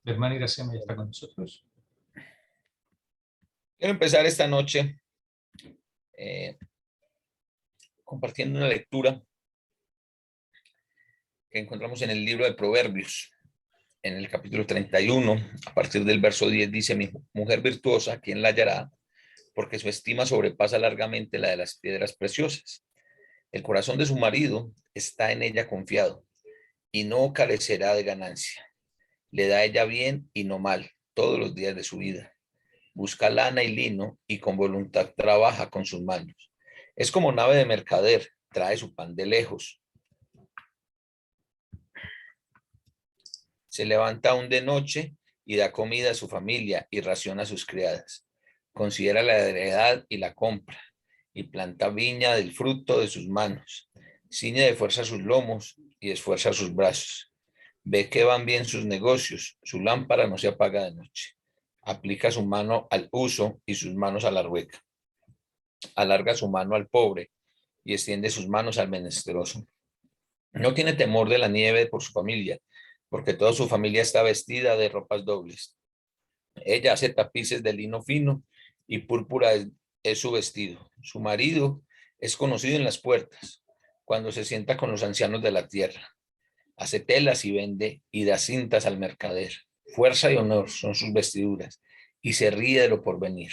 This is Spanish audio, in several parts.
La hermana Iracema ya está con nosotros. Quiero empezar esta noche compartiendo una lectura que encontramos en el libro de Proverbios, en el capítulo 31, a partir del verso 10, dice: mi mujer virtuosa, ¿quién la hallará? Porque su estima sobrepasa largamente la de las piedras preciosas. El corazón de su marido está en ella confiado, y no carecerá de ganancia. Le da ella bien y no mal todos los días de su vida. Busca lana y lino, y con voluntad trabaja con sus manos. Es como nave de mercader, trae su pan de lejos. Se levanta aún de noche y da comida a su familia y raciona a sus criadas. Considera la heredad y la compra, y planta viña del fruto de sus manos. Ciñe de fuerza sus lomos y esfuerza sus brazos. Ve que van bien sus negocios, su lámpara no se apaga de noche. Aplica su mano al uso y sus manos a la rueca. Alarga su mano al pobre y extiende sus manos al menesteroso. No tiene temor de la nieve por su familia, porque toda su familia está vestida de ropas dobles. Ella hace tapices de lino fino y púrpura es su vestido. Su marido es conocido en las puertas, cuando se sienta con los ancianos de la tierra. Hace telas y vende y da cintas al mercader. Fuerza y honor son sus vestiduras, y se ríe de lo porvenir.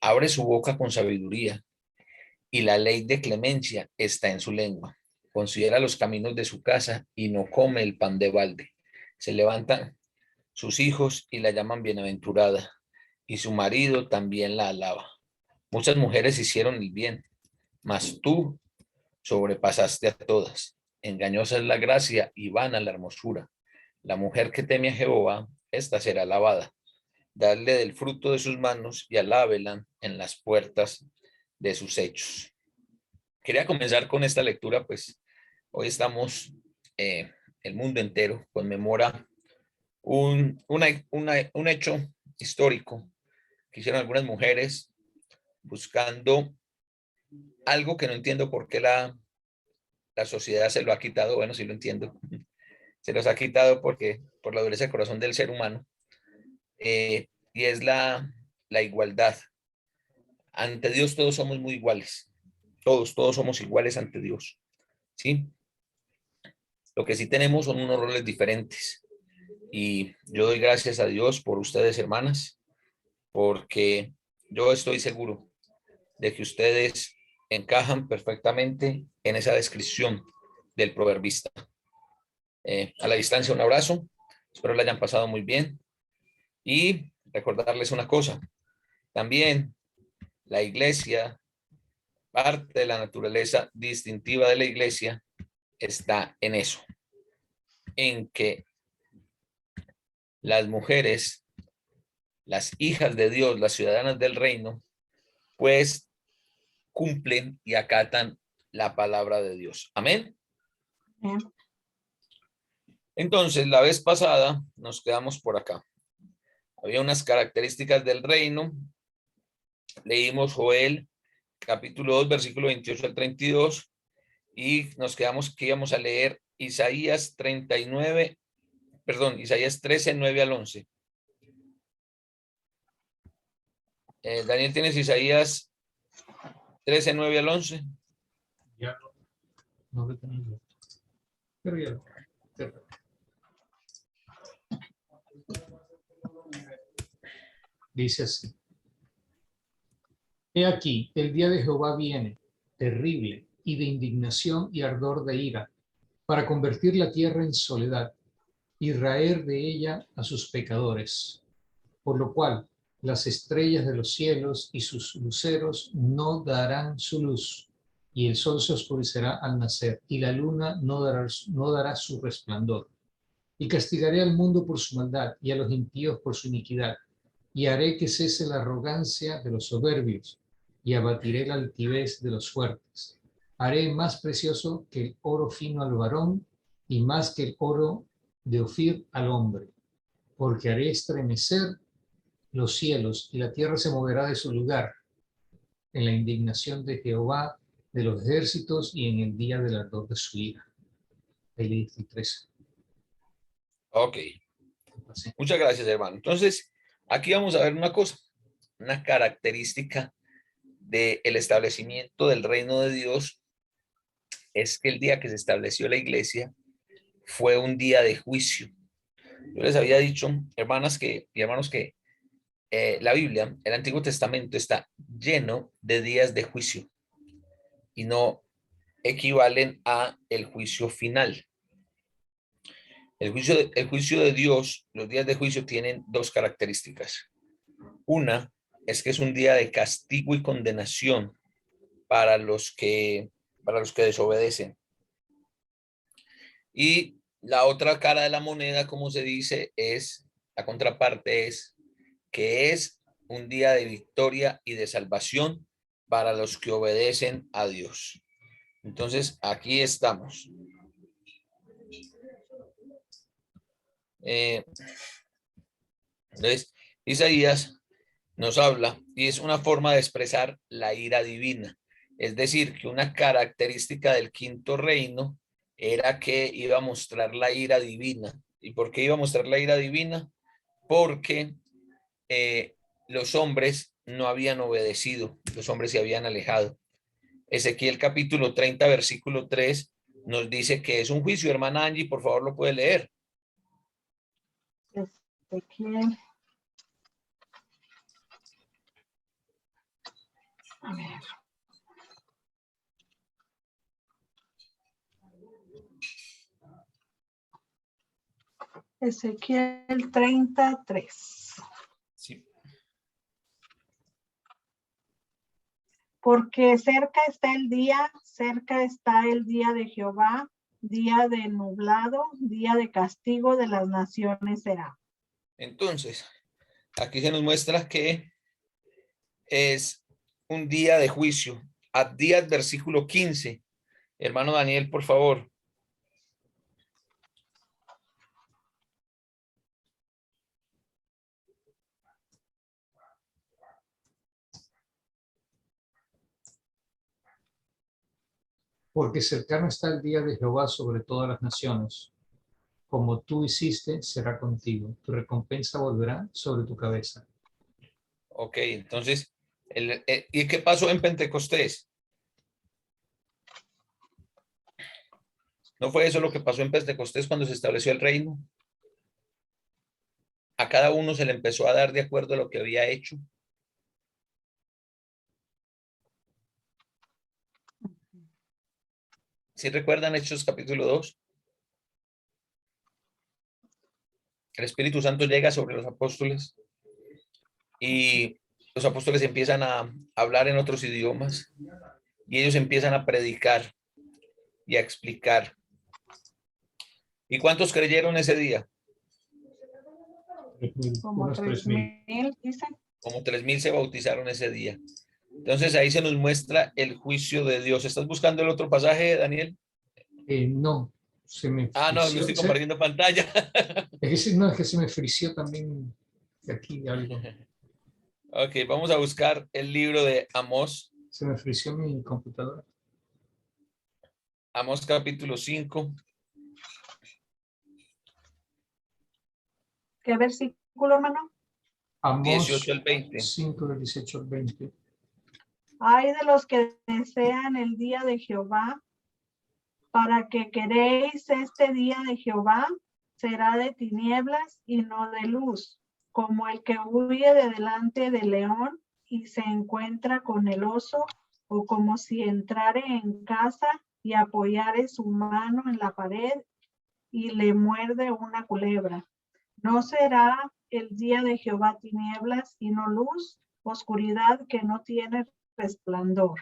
Abre su boca con sabiduría, y la ley de clemencia está en su lengua. Considera los caminos de su casa y no come el pan de balde. Se levantan sus hijos y la llaman bienaventurada, y su marido también la alaba. Muchas mujeres hicieron el bien, mas tú sobrepasaste a todas. Engañosa es la gracia y vana la hermosura. La mujer que teme a Jehová, esta será alabada. Dadle del fruto de sus manos y alábela en las puertas de sus hechos. Quería comenzar con esta lectura, pues hoy estamos, el mundo entero conmemora un hecho histórico que hicieron algunas mujeres buscando algo que no entiendo por qué la sociedad se lo ha quitado. Bueno, sí lo entiendo. Se los ha quitado porque por la dureza de corazón del ser humano, y es la igualdad. Ante Dios todos somos muy iguales. Todos somos iguales ante Dios. ¿Sí? Lo que sí tenemos son unos roles diferentes. Y yo doy gracias a Dios por ustedes, hermanas, porque yo estoy seguro de que ustedes encajan perfectamente en esa descripción del proverbista. A la distancia, un abrazo. Espero la hayan pasado muy bien. Y recordarles una cosa. También la iglesia, parte de la naturaleza distintiva de la iglesia, está en eso, en que las mujeres, las hijas de Dios, las ciudadanas del reino, pues cumplen y acatan la palabra de Dios. Amén. Entonces, la vez pasada nos quedamos por acá. Había unas características del reino. Leímos Joel, capítulo 2, versículo 28 al 32, y nos quedamos que íbamos a leer Isaías 13, 9 al 11. Daniel, ¿tienes Isaías 13, 9 al 11? Ya no lo tengo. Pero ya lo tengo. Dice así: He aquí, el día de Jehová viene, terrible, y de indignación y ardor de ira, para convertir la tierra en soledad y raer de ella a sus pecadores. Por lo cual, las estrellas de los cielos y sus luceros no darán su luz, y el sol se oscurecerá al nacer, y la luna no dará su resplandor. Y castigaré al mundo por su maldad, y a los impíos por su iniquidad, y haré que cese la arrogancia de los soberbios, y abatiré la altivez de los fuertes. Haré más precioso que el oro fino al varón, y más que el oro de Ofir al hombre, porque haré estremecer los cielos, y la tierra se moverá de su lugar, en la indignación de Jehová de los ejércitos, y en el día del ardor de su ira. Ahí le dice el 13. Ok. disculpa, sí. Muchas gracias, hermano. Entonces, aquí vamos a ver una cosa, una característica del establecimiento del reino de Dios es que el día que se estableció la iglesia fue un día de juicio. Yo les había dicho, hermanas y hermanos, que la Biblia, el Antiguo Testamento, está lleno de días de juicio y no equivalen a el juicio final. El juicio de Dios, los días de juicio tienen dos características. Una es que es un día de castigo y condenación para los que desobedecen. Y la otra cara de la moneda, como se dice, la contraparte es que es un día de victoria y de salvación para los que obedecen a Dios. Entonces, aquí estamos. Entonces, Isaías nos habla y es una forma de expresar la ira divina. Es decir, que una característica del quinto reino era que iba a mostrar la ira divina. ¿Y por qué iba a mostrar la ira divina? Porque los hombres no habían obedecido, los hombres se habían alejado. Ezequiel capítulo 30, versículo 3 nos dice que es un juicio. Hermana Angie, por favor, lo puede leer. Ezequiel. A ver. Ezequiel 33. Sí. Porque cerca está el día de Jehová, día de nublado, día de castigo de las naciones será. Entonces, aquí se nos muestra que es un día de juicio. Abdías, versículo 15. Hermano Daniel, por favor. Porque cercano está el día de Jehová sobre todas las naciones. Como tú hiciste, será contigo. Tu recompensa volverá sobre tu cabeza. Ok, entonces, ¿y qué pasó en Pentecostés? ¿No fue eso lo que pasó en Pentecostés cuando se estableció el reino? A cada uno se le empezó a dar de acuerdo a lo que había hecho. ¿Sí recuerdan Hechos capítulo 2? El Espíritu Santo llega sobre los apóstoles y los apóstoles empiezan a hablar en otros idiomas y ellos empiezan a predicar y a explicar. ¿Y cuántos creyeron ese día? Como 3,000, dicen. Como 3,000 se bautizaron ese día. Entonces ahí se nos muestra el juicio de Dios. ¿Estás buscando el otro pasaje, Daniel? No, se me No, no estoy compartiendo pantalla. Es que se me frició también aquí algo. Ok, vamos a buscar el libro de Amós. Se me frició mi computadora. Amós capítulo 5. ¿Qué versículo, hermano? Amós 18 al 20. 5, del 18 al 20. Ay de los que desean el día de Jehová, para que queréis este día de Jehová, será de tinieblas y no de luz, como el que huye de delante del león y se encuentra con el oso, o como si entrare en casa y apoyare su mano en la pared y le muerde una culebra. ¿No será el día de Jehová tinieblas y no luz, oscuridad que no tiene resplandor?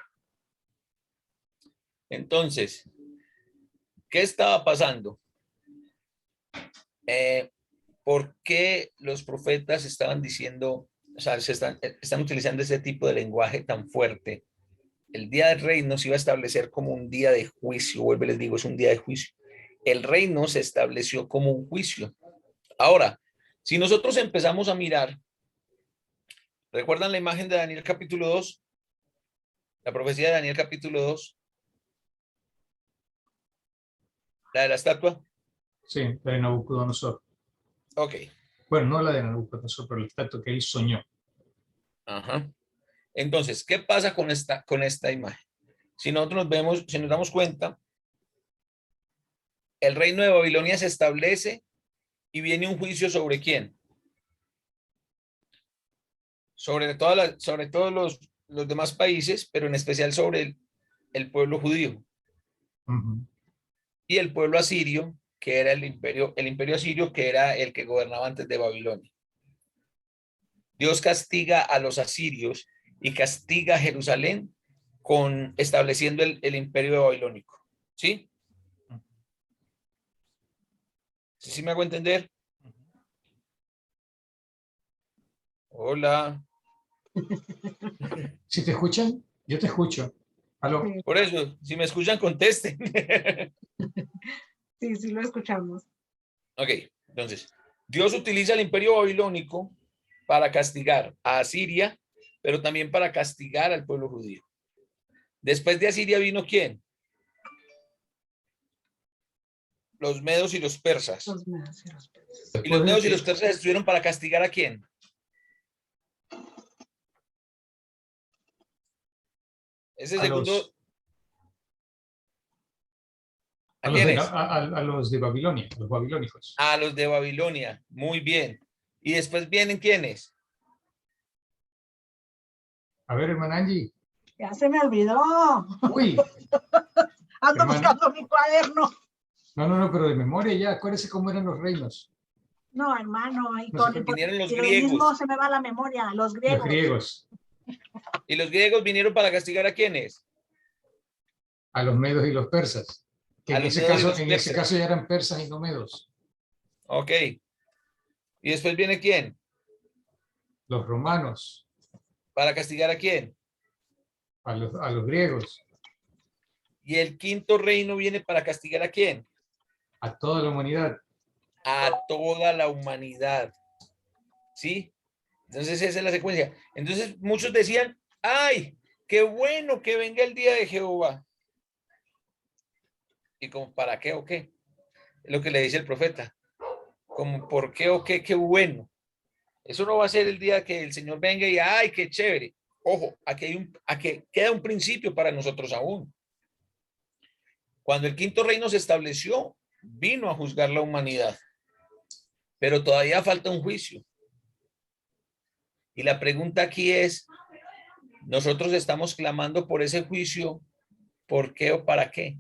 Entonces, ¿qué estaba pasando? ¿Por qué los profetas estaban diciendo, o sea, están utilizando ese tipo de lenguaje tan fuerte? El día del reino se iba a establecer como un día de juicio, vuelvo y les digo, es un día de juicio. El reino se estableció como un juicio. Ahora, si nosotros empezamos a mirar, ¿recuerdan la imagen de Daniel capítulo 2? La profecía de Daniel capítulo 2. La de la estatua. Sí, de Nabucodonosor. Ok. Bueno, no la de Nabucodonosor, pero el tanto que él soñó. Ajá. Entonces, ¿qué pasa con esta imagen? Si nosotros si nos damos cuenta, el reino de Babilonia se establece y viene un juicio ¿sobre quién? Sobre todos los demás países, pero en especial sobre el pueblo judío. Ujú. Y el pueblo asirio, que era el imperio asirio, que era el que gobernaba antes de Babilonia. Dios castiga a los asirios y castiga a Jerusalén estableciendo el imperio babilónico. ¿Sí? ¿Sí me hago entender? Hola. ¿Si te escuchan? Yo te escucho. ¿Aló? Sí, Por eso, si me escuchan, contesten. sí, sí lo escuchamos. Ok, entonces, Dios utiliza el imperio babilónico para castigar a Asiria, pero también para castigar al pueblo judío. Después de Asiria vino ¿quién? Los medos y los persas. Los medos y los persas. Y Después los de medos y que- los persas estuvieron para castigar ¿a quién? Ese a segundo, ¿a los quién de, es? a los de Babilonia, a los babilónicos. A los de Babilonia. Muy bien. Y después vienen ¿quiénes? A ver, hermana Angie. Ya se me olvidó. Uy, Ando hermana. buscando mi cuaderno. No, pero de memoria ya, acuérdese cómo eran los reinos. No, hermano, y No sé, con Vinieron los el mismo griegos. se me va la memoria, los Los griegos. griegos, Y los griegos vinieron para castigar ¿a quiénes? a los medos y los persas. Que A en los ese medos y caso, los en ese persas. caso ya eran persas y no medos. Ok. ¿Y después viene quién? Los romanos, ¿Para castigar a quién? a los griegos, Y el quinto reino viene para castigar ¿a quién? a toda la humanidad. A toda la humanidad. ¿Sí? Entonces esa es la secuencia. Entonces muchos decían, ay, qué bueno que venga el día de Jehová. ¿Y como para qué o qué? Es lo que le dice el profeta. Como por qué o qué, qué bueno. Eso no va a ser el día que el Señor venga y ay, qué chévere. Ojo, aquí queda un principio para nosotros aún. Cuando el quinto reino se estableció, vino a juzgar la humanidad, pero todavía falta un juicio. Y la pregunta aquí es, nosotros estamos clamando por ese juicio, ¿por qué o para qué?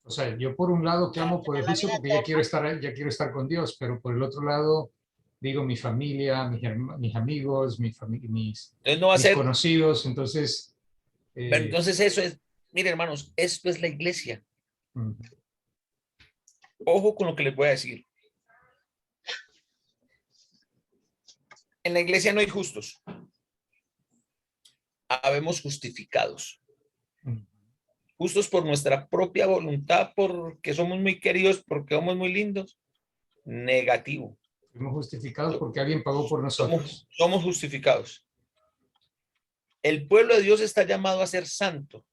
O sea, yo por un lado clamo por el juicio porque ya quiero estar con Dios, pero por el otro lado digo mi familia, mis amigos, Entonces no va a mis ser, conocidos, entonces, pero entonces eso es, mire hermanos, esto es la iglesia. mm, Ojo con lo que les voy a decir. En la iglesia no hay justos. Habemos justificados. mm, Justos por nuestra propia voluntad, porque somos muy queridos, porque somos muy lindos. Negativo. fuimos justificados porque alguien pagó por nosotros. Somos justificados. El pueblo de Dios está llamado a ser santo.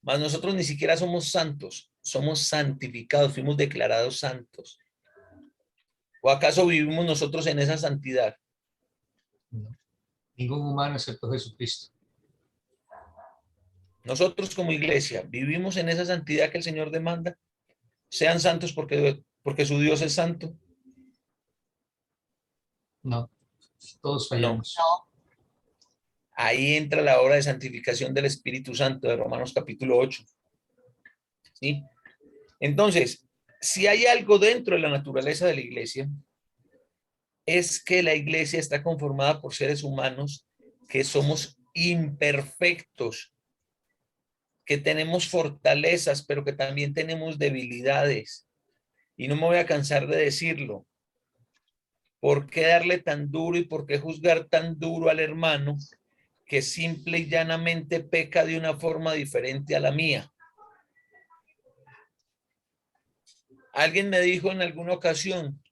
Mas nosotros ni siquiera somos santos, somos santificados, fuimos declarados santos. ¿O acaso vivimos nosotros en esa santidad? No. Ningún humano excepto Jesucristo. Nosotros como iglesia vivimos en esa santidad que el Señor demanda. Sean santos porque su Dios es santo. No, todos No. fallamos. Ahí entra la obra de santificación del Espíritu Santo de Romanos capítulo 8. ¿Sí? Entonces, si hay algo dentro de la naturaleza de la iglesia, es que la iglesia está conformada por seres humanos que somos imperfectos, que tenemos fortalezas, pero que también tenemos debilidades. Y no me voy a cansar de decirlo. ¿Por qué darle tan duro y por qué juzgar tan duro al hermano que simple y llanamente peca de una forma diferente a la mía? Alguien me dijo en alguna ocasión,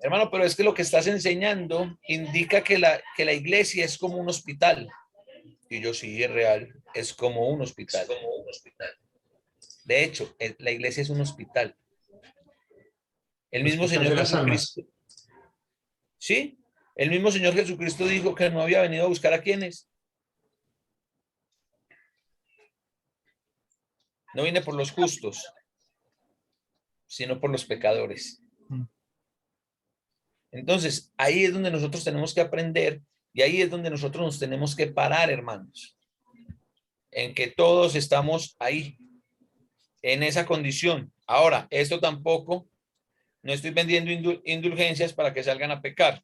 hermano, pero es que lo que estás enseñando indica que la iglesia es como un hospital. Y yo sí, es real, es como un hospital. De hecho, la iglesia es un hospital. El El mismo hospital Señor de las almas. Jesucristo, ¿sí? El mismo Señor Jesucristo dijo que no había venido a buscar a quienes. No viene por los justos, sino por los pecadores. Entonces, ahí es donde nosotros tenemos que aprender y ahí es donde nosotros nos tenemos que parar, hermanos, en que todos estamos ahí, en esa condición. Ahora, esto tampoco, no estoy vendiendo indulgencias para que salgan a pecar.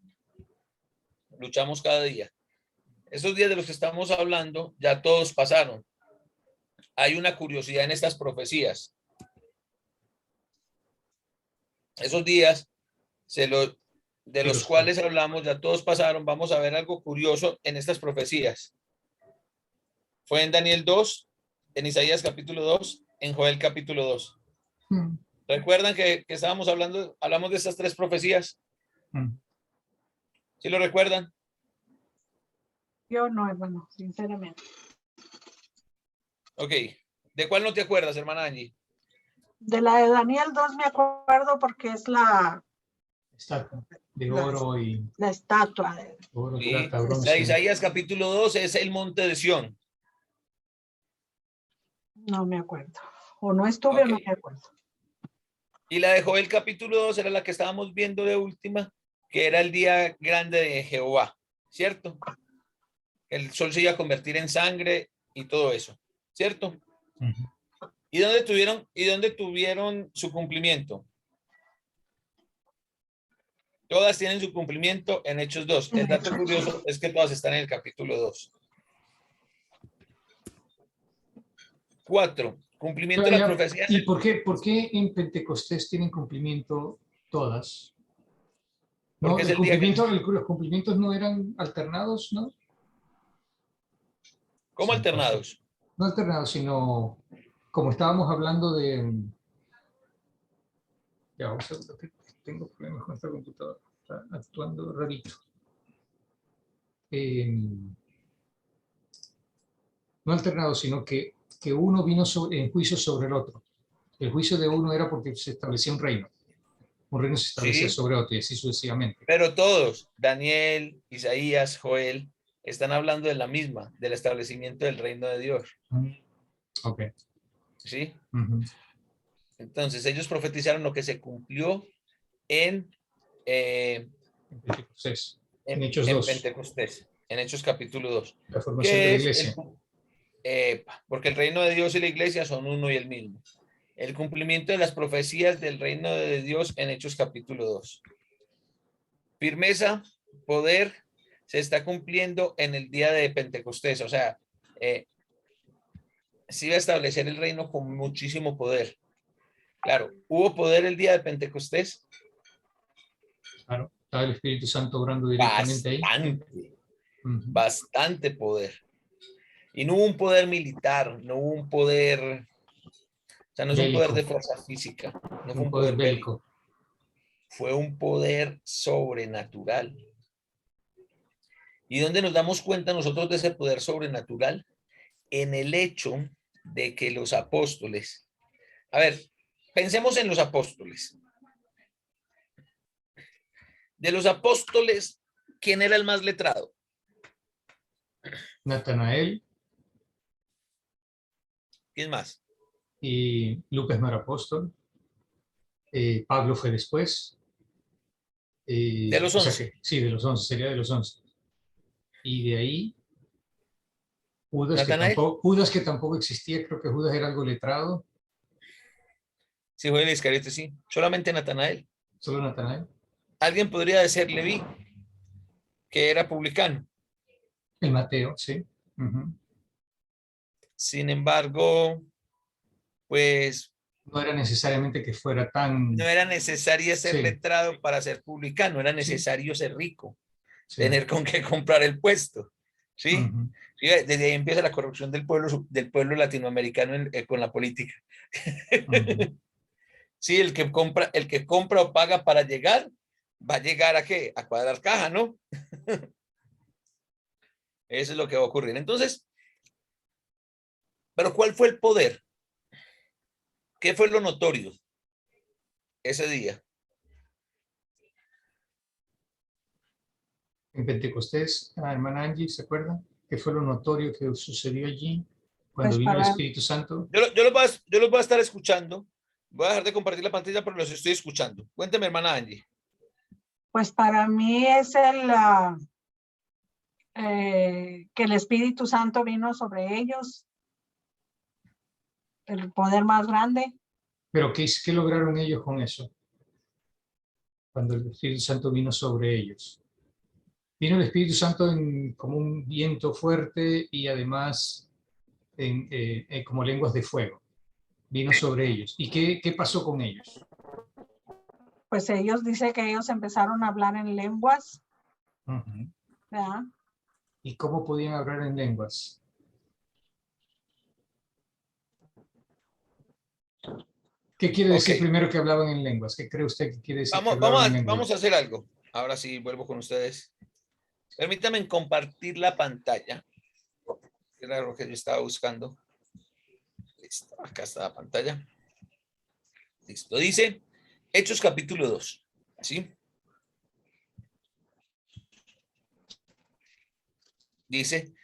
Luchamos cada día. Estos días de los que estamos hablando, ya todos pasaron. Hay una curiosidad en estas profecías. Esos días de los cuales hablamos, ya todos pasaron. Vamos a ver algo curioso en estas profecías. Fue en Daniel 2, en Isaías capítulo 2, en Joel capítulo 2. ¿Recuerdan que estábamos hablamos de estas tres profecías? ¿Sí lo recuerdan? Yo no, hermano, sinceramente. Ok. ¿De cuál no te acuerdas, hermana Angie? De la de Daniel 2 me acuerdo porque es la Estatua de oro y la estatua. oro, Sí. plata, La bronce. Isaías capítulo 2 es el monte de Sión. No me acuerdo. O no estuve o no me acuerdo. Y la de Joel capítulo 2 era la que estábamos viendo de última, que era el día grande de Jehová, ¿cierto? El sol se iba a convertir en sangre y todo eso, ¿cierto? ¿Y dónde tuvieron su cumplimiento? Todas tienen su cumplimiento en Hechos 2. El dato curioso es que todas están en el capítulo 2. 4. Cumplimiento de la profecía. ¿Y por qué en Pentecostés tienen cumplimiento todas? No, Porque es el día que... los cumplimientos no eran alternados, ¿no? ¿Cómo alternados? No alternados, sino como estábamos hablando de... Ya, vamos a ver, tengo problemas con esta computadora. Está actuando rarito. No alternados, sino que uno vino en juicio sobre el otro. El juicio de uno era porque se establecía un reino. Un reino se establecía sobre otro y así sucesivamente. Pero todos, Daniel, Isaías, Joel, están hablando de la misma, del establecimiento del reino de Dios. Ok. ¿Sí? Entonces ellos profetizaron lo que se cumplió en Pentecostés. En Hechos 2. Pentecostés, en Hechos capítulo 2. La formación de la iglesia. Porque el reino de Dios y la iglesia son uno y el mismo. El cumplimiento de las profecías del reino de Dios en Hechos capítulo 2. Firmeza, poder, se está cumpliendo en el día de Pentecostés. O sea, se iba a establecer el reino con muchísimo poder. Claro, ¿hubo poder el día de Pentecostés? Claro, estaba el Espíritu Santo obrando directamente Bastante, ahí. Bastante poder. Y no hubo un poder militar, no hubo un poder, o sea, no es bélico. Un poder de fuerza física, no fue un poder bélico. Fue un poder sobrenatural. ¿Y dónde nos damos cuenta nosotros de ese poder sobrenatural? En el hecho de que los apóstoles, a ver, pensemos en los apóstoles. De los apóstoles, ¿quién era el más letrado? Natanael. ¿Quién más? Y Lucas no era apóstol. Pablo fue después. De los 11. O sea que, sí, de los 11, sería de los 11. Y de ahí, Judas que tampoco existía, creo que Judas era algo letrado. Sí, fue el Iscariote, sí. Solamente Natanael. Solo Natanael. Alguien podría decir Leví, que era publicano. El Mateo, sí. Sin embargo, pues... no era necesariamente que fuera tan... No era necesario ser letrado para ser publicano, era necesario ser rico, tener con qué comprar el puesto, ¿sí? Desde ahí empieza la corrupción del pueblo latinoamericano con la política. Sí, el que compra o paga para llegar, va a llegar ¿a qué? A cuadrar caja, ¿no? Eso es lo que va a ocurrir. Entonces, ¿pero cuál fue el poder? ¿Qué fue lo notorio ese día? En Pentecostés, hermana Angie, ¿se acuerda? ¿Qué fue lo notorio que sucedió allí cuando Pues vino el para, Espíritu Santo? Yo los voy a estar escuchando. Voy a dejar de compartir la pantalla, pero los estoy escuchando. Cuénteme, hermana Angie. pues para mí es que el Espíritu Santo vino sobre ellos, el poder más grande. Pero ¿qué lograron ellos con eso? Cuando el Espíritu Santo vino sobre ellos. Vino el Espíritu Santo como un viento fuerte y además como lenguas de fuego. Vino sobre ellos. ¿Y qué pasó con ellos? Pues ellos dice que ellos empezaron a hablar en lenguas, Ujú. ¿verdad? ¿Y cómo podían hablar en lenguas? ¿Qué quiere Ok, decir primero que hablaban en lenguas? ¿Qué cree usted que quiere decir que hablaban en lenguas? vamos a hacer algo. Ahora sí, vuelvo con ustedes. Permítanme compartir la pantalla. Era lo que yo estaba buscando. Listo, acá está la pantalla. Listo, dice Hechos capítulo 2. ¿Sí? Dice,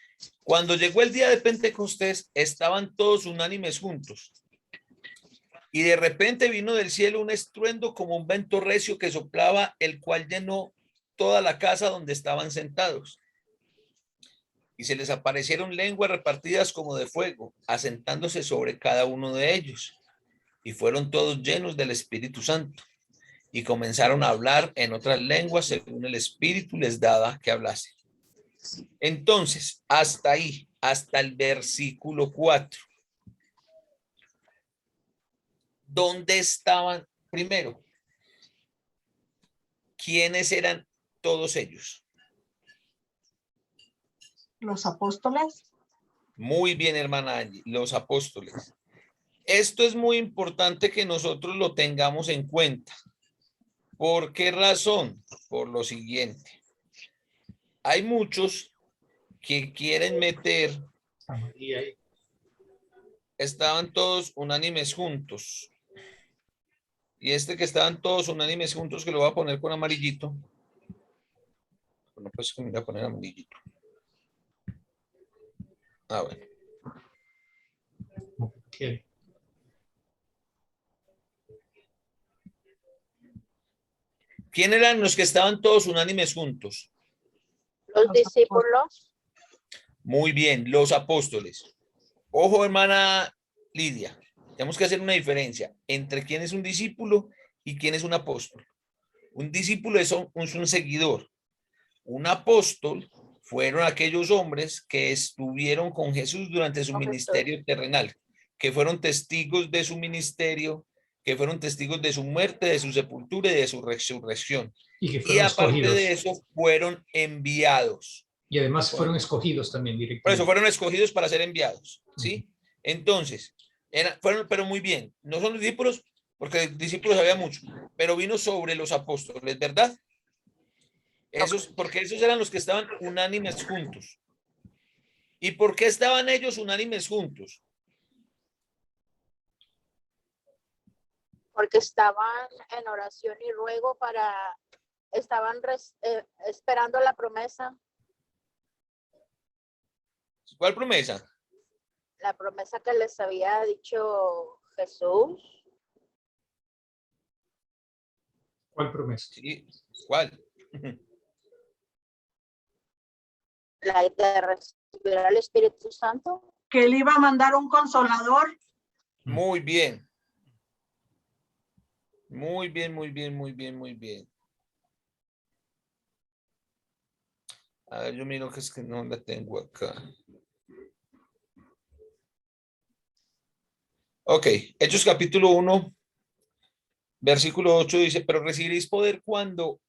cuando llegó el día de Pentecostés, estaban todos unánimes juntos. Y de repente vino del cielo un estruendo como un viento recio que soplaba, el cual llenó toda la casa donde estaban sentados. Y se les aparecieron lenguas repartidas como de fuego, asentándose sobre cada uno de ellos. Y fueron todos llenos del Espíritu Santo. Y comenzaron a hablar en otras lenguas según el Espíritu les daba que hablase. Entonces, hasta ahí, hasta el versículo 4. ¿Dónde estaban primero? ¿Quiénes eran todos ellos? Los apóstoles. Muy bien, hermana Angie, los apóstoles. Esto es muy importante que nosotros lo tengamos en cuenta. ¿Por qué razón? Por lo siguiente. Hay muchos que quieren meter, estaban todos unánimes juntos. Y este que estaban todos unánimes juntos, que lo voy a poner con amarillito. Bueno, pues que me voy a poner amarillito. Ah, bueno. Okay. ¿Quién eran los que estaban todos unánimes juntos? Los discípulos. Muy bien, los apóstoles. Ojo, hermana Lidia, tenemos que hacer una diferencia entre quién es un discípulo y quién es un apóstol. Un discípulo es un seguidor. Un apóstol fueron aquellos hombres que estuvieron con Jesús durante su ministerio terrenal, que fueron testigos de su ministerio, que fueron testigos de su muerte, de su sepultura y de su resurrección. Y aparte escogidos. de eso, fueron enviados. Y además fueron escogidos también Por directamente. eso fueron escogidos para ser enviados, ¿sí? Entonces, fueron, pero muy bien. No son los discípulos, porque discípulos había mucho, pero vino sobre los apóstoles, ¿verdad? Porque esos eran los que estaban unánimes juntos. ¿Y por qué estaban ellos unánimes juntos? Porque estaban en oración y ruego estaban esperando la promesa. ¿Cuál promesa? La promesa que les había dicho Jesús. ¿Cuál promesa? Sí, ¿cuál? La de recibir al Espíritu Santo. Que él iba a mandar un consolador. Muy bien. Muy bien, muy bien, muy bien, muy bien. A ver, yo miro que es que no la tengo acá. Ok, Hechos capítulo 1, versículo 8 dice, pero recibiréis poder cuando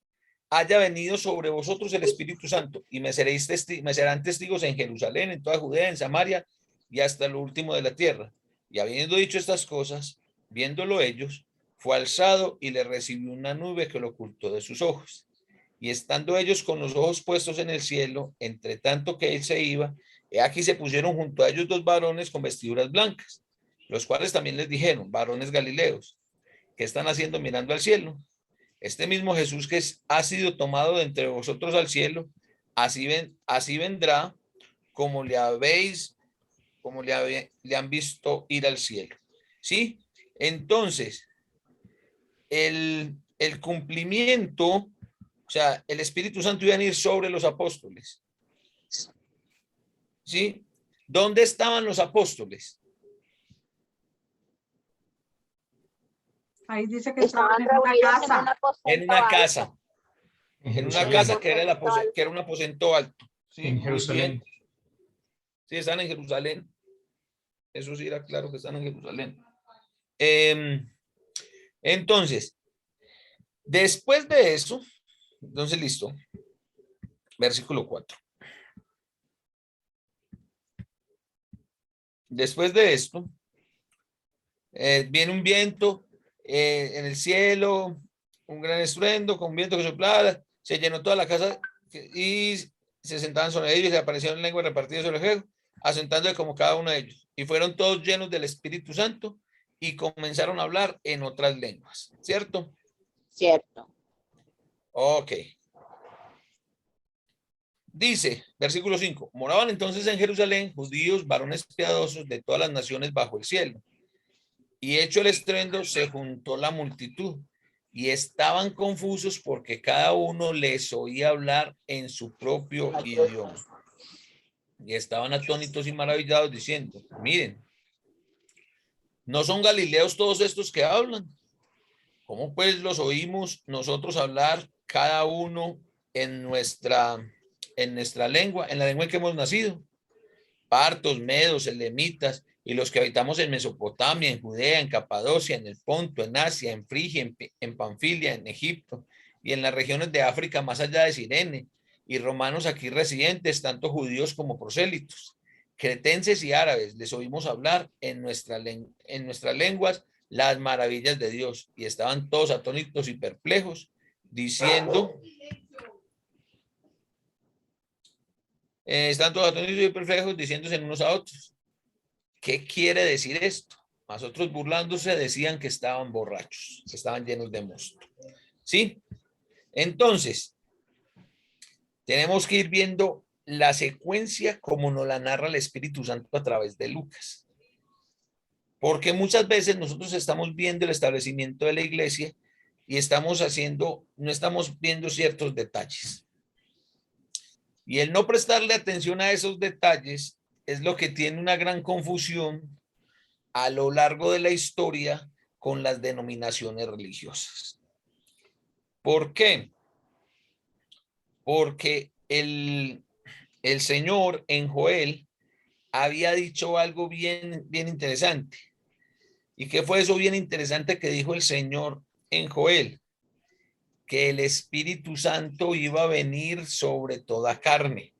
haya venido sobre vosotros el Espíritu Santo y me serán testigos en Jerusalén, en toda Judea, en Samaria y hasta lo último de la tierra. Y habiendo dicho estas cosas, viéndolo ellos, fue alzado y le recibió una nube que lo ocultó de sus ojos. Y estando ellos con los ojos puestos en el cielo, entre tanto que él se iba, he aquí se pusieron junto a ellos dos varones con vestiduras blancas, los cuales también les dijeron, varones galileos, ¿qué están haciendo mirando al cielo? Este mismo Jesús que ha sido tomado de entre vosotros al cielo, así vendrá como le han visto ir al cielo. ¿Sí? Entonces, el cumplimiento, o sea, el Espíritu Santo iba a venir sobre los apóstoles. ¿Sí? ¿Dónde estaban los apóstoles? Ahí dice que Estaban estaban en una reunidos casa. En una casa. En En una Jerusalén. casa que era un aposento alto. ¿Sí? En Muy Jerusalén. bien. Sí, están en Jerusalén. Eso sí era claro que están en Jerusalén. Entonces, después de eso, entonces listo. Versículo 4. Después de esto, viene un viento en el cielo, un gran estruendo con viento que soplaba, se llenó toda la casa y se sentaban sobre ellos y se aparecieron lenguas repartidas sobre el juego, asentándose como cada uno de ellos. Y fueron todos llenos del Espíritu Santo y comenzaron a hablar en otras lenguas. ¿Cierto? Cierto. Ok. Dice, versículo 5, moraban entonces en Jerusalén judíos, varones piadosos de todas las naciones bajo el cielo. Y hecho el estruendo, se juntó la multitud y estaban confusos porque cada uno les oía hablar en su propio idioma. Y estaban atónitos y maravillados diciendo, miren, ¿no son galileos todos estos que hablan? ¿Cómo pues los oímos nosotros hablar cada uno en nuestra lengua, en la lengua en que hemos nacido? Partos, medos, elamitas, y los que habitamos en Mesopotamia, en Judea, en Capadocia, en el Ponto, en Asia, en Frigia, en Panfilia, en Egipto, y en las regiones de África más allá de Cirene, y romanos aquí residentes, tanto judíos como prosélitos, cretenses y árabes, les oímos hablar en nuestras lenguas las maravillas de Dios, y estaban todos atónitos y perplejos, diciendo... están todos atónitos y perplejos diciéndose unos a otros, ¿qué quiere decir esto? Mas otros burlándose decían que estaban borrachos, que estaban llenos de mosto. ¿Sí? Entonces, tenemos que ir viendo la secuencia como nos la narra el Espíritu Santo a través de Lucas. Porque muchas veces nosotros estamos viendo el establecimiento de la iglesia y no estamos viendo ciertos detalles. Y el no prestarle atención a esos detalles es lo que tiene una gran confusión a lo largo de la historia con las denominaciones religiosas. ¿Por qué? Porque el Señor en Joel había dicho algo bien interesante. ¿Y qué fue eso bien interesante que dijo el Señor en Joel? Que el Espíritu Santo iba a venir sobre toda carne.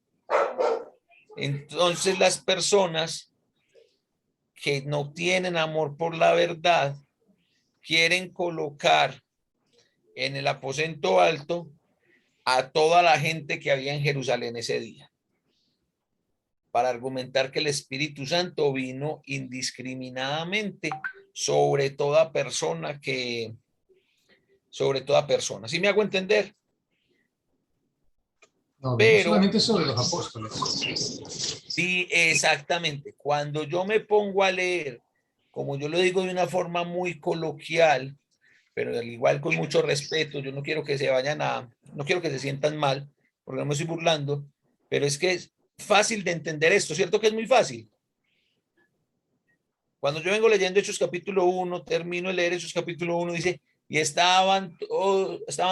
Entonces las personas que no tienen amor por la verdad quieren colocar en el aposento alto a toda la gente que había en Jerusalén ese día, para argumentar que el Espíritu Santo vino indiscriminadamente sobre toda persona ¿Sí me hago entender? No, Pero solamente sobre los apóstoles. sí, exactamente. Cuando yo me pongo a leer, como yo lo digo de una forma muy coloquial, pero al igual con mucho respeto, yo no quiero que no quiero que se sientan mal, porque no me estoy burlando, pero es que es fácil de entender esto, ¿cierto que es muy fácil? Cuando yo vengo leyendo Hechos capítulo 1, termino de leer Hechos capítulo 1, dice, y estaban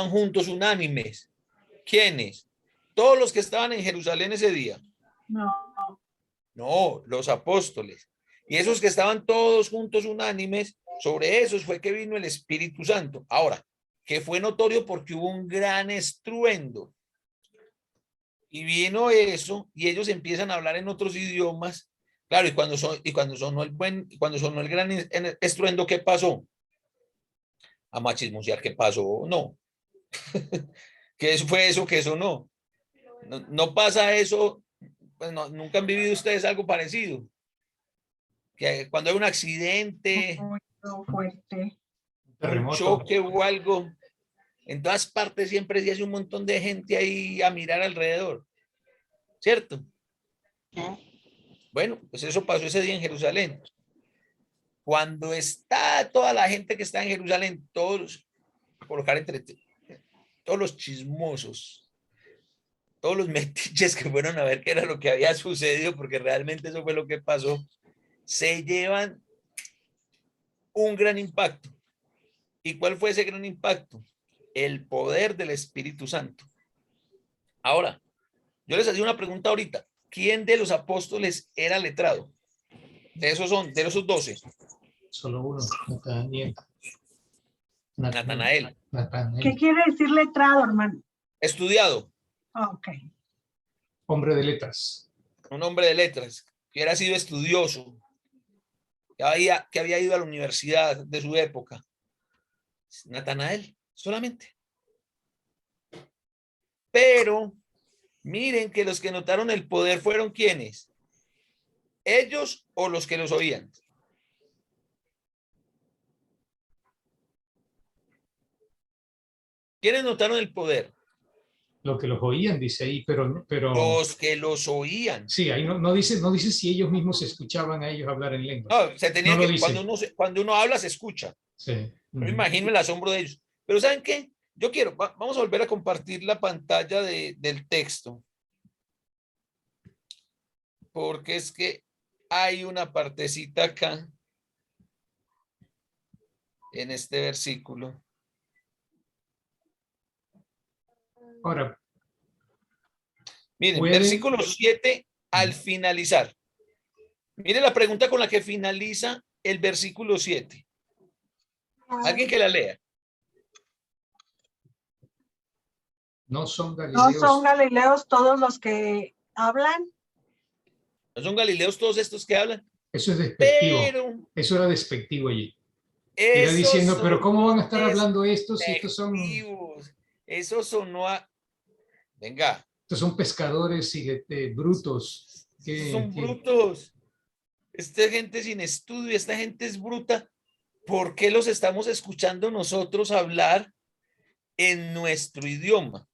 juntos unánimes. ¿Quiénes? Todos los que estaban en Jerusalén ese día. No, los apóstoles. Y esos que estaban todos juntos unánimes, sobre esos fue que vino el Espíritu Santo. Ahora, que fue notorio porque hubo un gran estruendo. Y vino eso, y ellos empiezan a hablar en otros idiomas. Claro, cuando sonó el gran estruendo, ¿qué pasó? A machismosear, ¿qué pasó? No. ¿Qué fue eso que sonó? No pasa eso. Pues no, nunca han vivido ustedes algo parecido. que cuando hay un accidente, Muy fuerte. un Terremoto. choque o algo, en todas partes siempre se hace un montón de gente ahí a mirar alrededor, ¿cierto? Bueno, pues eso pasó ese día en Jerusalén. Cuando está toda la gente que está en Jerusalén, todos, colocar entre todos los chismosos, todos los metiches que fueron a ver qué era lo que había sucedido, porque realmente eso fue lo que pasó, se llevan un gran impacto. ¿Y cuál fue ese gran impacto? El poder del Espíritu Santo. Ahora, yo les hacía una pregunta ahorita. ¿Quién de los apóstoles era letrado? De esos 12. Solo uno, Natanael. Natanael. ¿Qué quiere decir letrado, hermano? Estudiado. Ok. Hombre de letras. Un hombre de letras, que hubiera sido estudioso, que había ido a la universidad de su época. Natanael, solamente. Pero miren que los que notaron el poder fueron ¿quiénes? ¿Ellos o los que los oían? ¿Quiénes notaron el poder? Lo que los oían, dice ahí, pero Los que los oían. sí, ahí no dice si ellos mismos se escuchaban a ellos hablar en lengua. No, se tenía No lo que, dice. cuando uno habla, se escucha. Sí. Me imagino el asombro de ellos. Pero ¿saben qué? Yo quiero, vamos a volver a compartir la pantalla del texto. Porque es que hay una partecita acá en este versículo. Ahora, miren, versículo 7 al finalizar. Mire la pregunta con la que finaliza el versículo 7. Alguien que la lea. no son ¿No galileos. son galileos todos los que hablan? No son galileos todos estos que hablan. Eso es despectivo. Pero Eso era despectivo allí. Era diciendo, pero ¿cómo van a estar hablando estos si estos son eso sonó a... Venga. Estos son pescadores y brutos? Son brutos. Esta gente sin estudio, esta gente es bruta. ¿Por qué los estamos escuchando nosotros hablar en nuestro idioma?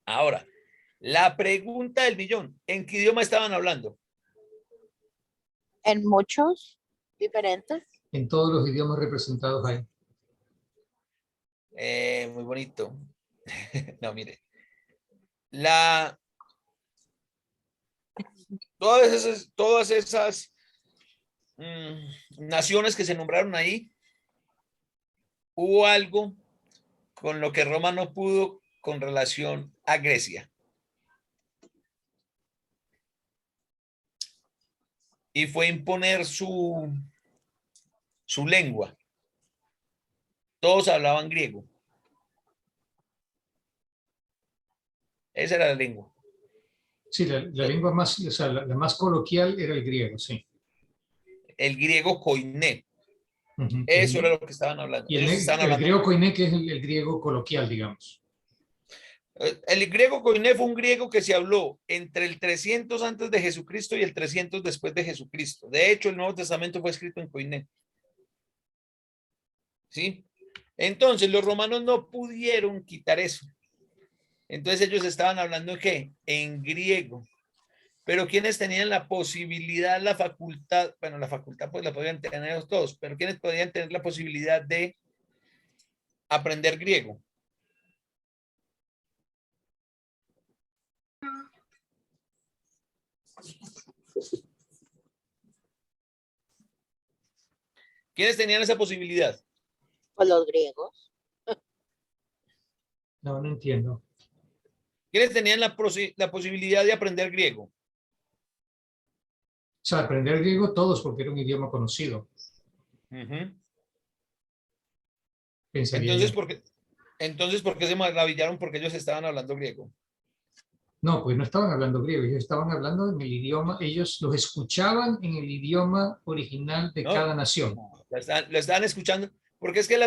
Ahora, la pregunta del millón, ¿en qué idioma estaban hablando? En muchos diferentes. En todos los idiomas representados ahí. Muy bonito. No, mire. Todas esas naciones que se nombraron ahí, hubo algo con lo que Roma no pudo con relación a Grecia. Y fue imponer su lengua. Todos hablaban griego. Esa era la lengua. Sí, la lengua más, o sea, la más coloquial era el griego, sí. El griego koiné. Eso era lo que estaban hablando. Y el griego koiné, que es el griego coloquial, digamos. El griego koiné fue un griego que se habló entre el 300 antes de Jesucristo y el 300 después de Jesucristo. De hecho, el Nuevo Testamento fue escrito en koiné. ¿Sí? Entonces, los romanos no pudieron quitar eso. Entonces, ellos estaban hablando ¿qué? En griego. Pero quienes tenían la posibilidad, la facultad, bueno, la facultad pues la podían tener todos, pero quienes podían tener la posibilidad de aprender griego. ¿Quiénes tenían esa posibilidad? Pues los griegos. No entiendo. ¿Quiénes tenían la posibilidad de aprender griego? O sea, aprender griego todos porque era un idioma conocido. Entonces, ¿por qué se maravillaron? Porque ellos estaban hablando griego. No, pues no estaban hablando griego, ellos estaban hablando en el idioma, ellos los escuchaban en el idioma original de cada nación. Lo estaban escuchando, porque es que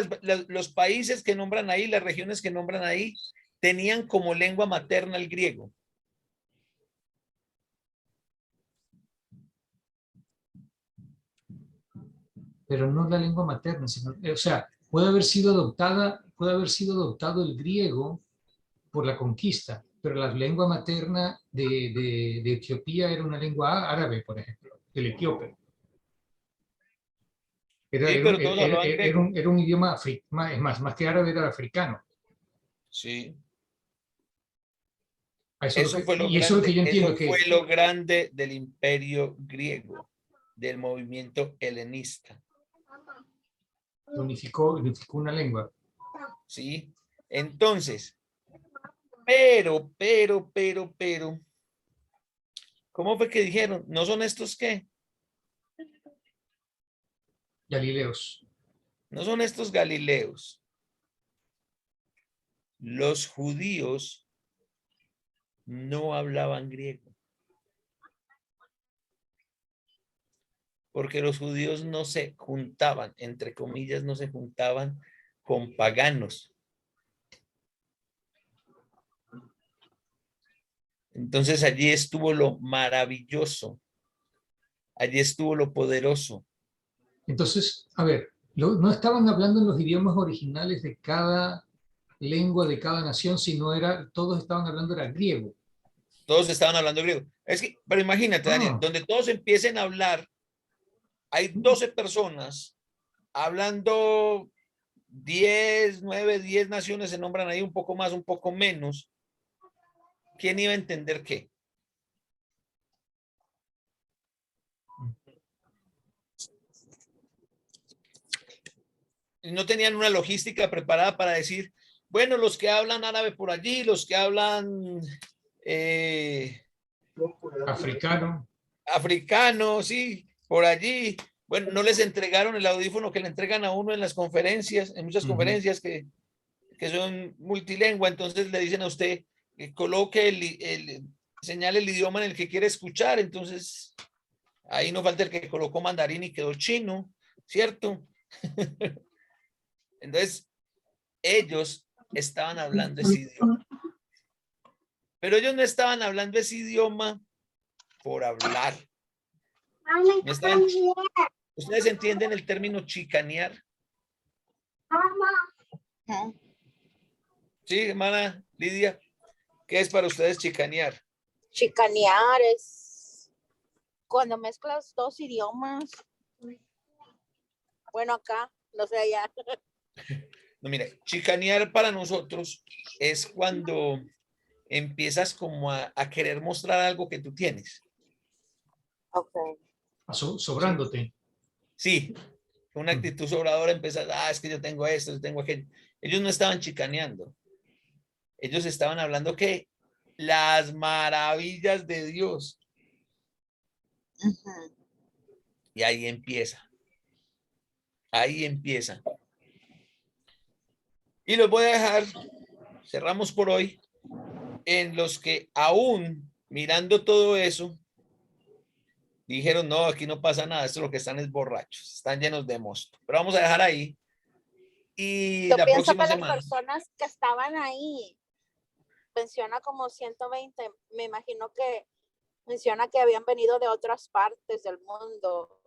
los países que nombran ahí, las regiones que nombran ahí, tenían como lengua materna el griego. pero no la lengua materna, sino, o sea, puede haber sido adoptado el griego por la conquista, pero la lengua materna de Etiopía era una lengua árabe, por ejemplo, el etíope. Sí, pero todos hablaban griego. Era un idioma africano, es más que árabe, era africano. Sí. Eso es lo que yo entiendo. Eso fue lo grande del imperio griego, del movimiento helenista. Unificó una lengua. ¿Sí? Entonces, pero, ¿cómo fue que dijeron? ¿No son estos qué? Galileos. No son estos galileos. Los judíos no hablaban griego. Porque los judíos no se juntaban, entre comillas, no se juntaban con paganos. Entonces allí estuvo lo maravilloso. Allí estuvo lo poderoso. Entonces, a ver, no estaban hablando en los idiomas originales de cada lengua de cada nación, sino todos estaban hablando era griego. Todos estaban hablando griego. Pero imagínate, Daniel, donde todos empiecen a hablar, hay 12 personas hablando 10, 9, 10 naciones se nombran ahí, un poco más, un poco menos. ¿Quién iba a entender qué? No tenían una logística preparada para decir, bueno, los que hablan árabe por allí, los que hablan africano, sí, por allí. Bueno, no les entregaron el audífono que le entregan a uno en las conferencias, en muchas conferencias que son multilingüe, entonces le dicen a usted que coloque señale el idioma en el que quiere escuchar, entonces ahí no falta el que colocó mandarín y quedó chino, ¿cierto? Entonces, ellos estaban hablando ese idioma. Pero ellos no estaban hablando ese idioma por hablar. No estaban, ¿ustedes entienden el término chicanear? Sí, hermana Lidia, ¿qué es para ustedes chicanear? Chicanear es cuando mezclas dos idiomas. Bueno, acá, no sé allá. No, mire, chicanear para nosotros es cuando empiezas como a querer mostrar algo que tú tienes. Okay. Sobrándote. Sí, una actitud sobradora, empezar, es que yo tengo esto, yo tengo aquello. Ellos no estaban chicaneando. Ellos estaban hablando que las maravillas de Dios. Y ahí empieza. Ahí empieza. Y los voy a dejar, cerramos por hoy, en los que aún mirando todo eso, dijeron, no, aquí no pasa nada, esto lo que están es borrachos, están llenos de mosto. Pero vamos a dejar ahí. Y yo la pienso próxima que semana. Las personas que estaban ahí, menciona como 120, me imagino que menciona que habían venido de otras partes del mundo.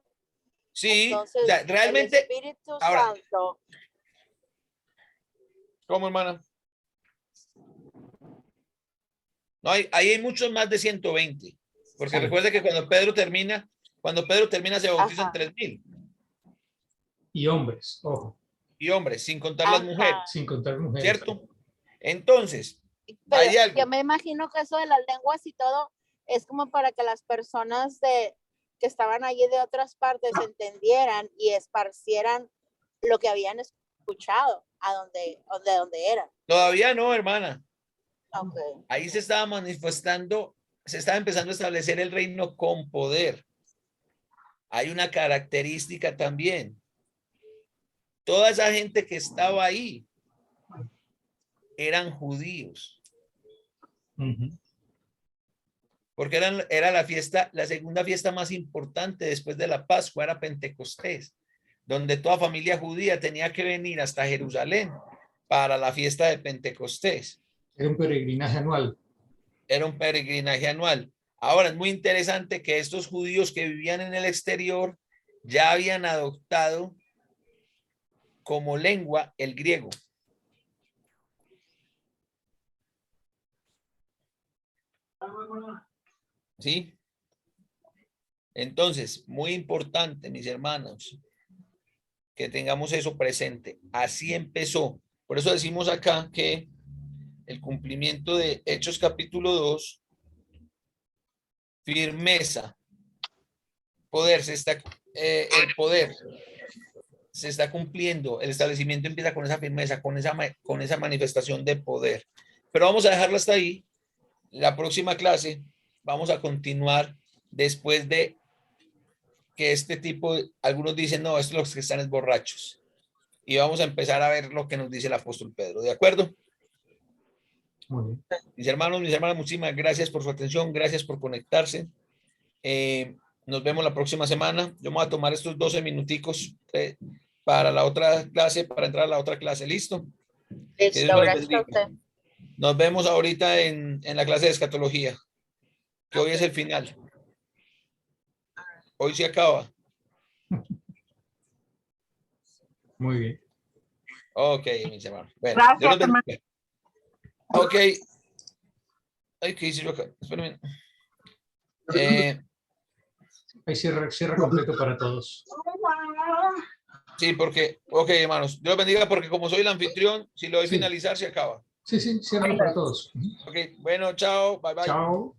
Sí, entonces, o sea, realmente. El Espíritu ahora, Santo. ¿Cómo, hermana? No, ahí hay muchos más de 120. Porque recuerda que cuando Pedro termina se bautizan 3,000. Y hombres, ojo. Y hombres, sin contar las mujeres. Sin contar mujeres. ¿Cierto? Entonces, pero hay algo. Yo me imagino que eso de las lenguas y todo es como para que las personas que estaban allí de otras partes entendieran y esparcieran lo que habían escuchado a donde eran. Todavía no, hermana. Okay. Ahí se estaba manifestando, se estaba empezando a establecer el reino con poder. Hay una característica también. Toda esa gente que estaba ahí eran judíos. Porque era la fiesta, la segunda fiesta más importante después de la Pascua, era Pentecostés, donde toda familia judía tenía que venir hasta Jerusalén para la fiesta de Pentecostés. Era un peregrinaje anual. Era un peregrinaje anual. Ahora es muy interesante que estos judíos que vivían en el exterior ya habían adoptado como lengua el griego. ¿Sí? Entonces, muy importante, mis hermanos, que tengamos eso presente. Así empezó. Por eso decimos acá que el cumplimiento de Hechos capítulo 2, firmeza, poder, el poder se está cumpliendo, el establecimiento empieza con esa firmeza, con esa manifestación de poder. Pero vamos a dejarlo hasta ahí. La próxima clase vamos a continuar después de que este tipo, algunos dicen, no, estos los que están es borrachos. Y vamos a empezar a ver lo que nos dice el apóstol Pedro. ¿De acuerdo? Muy bien. Mis hermanos, mis hermanas, muchísimas gracias por su atención, gracias por conectarse. Nos vemos la próxima semana. Yo me voy a tomar estos 12 minuticos para la otra clase, para entrar a la otra clase. ¿Listo? Listo, gracias a usted. Nos vemos ahorita en la clase de escatología, que hoy es el final. Hoy se acaba. Muy bien. Ok, mis hermanos. Bueno, Gracias, Dios los bendiga. hermano. Ok. Ay, ¿qué hice yo acá? Espérenme. Hay cierre completo para todos. Sí, porque, ok, hermanos, Dios los bendiga porque como soy el anfitrión, si lo doy Sí. finalizar, se acaba. Sí, sí, cierre para todos. Ok, bueno, chao, bye bye. Chao.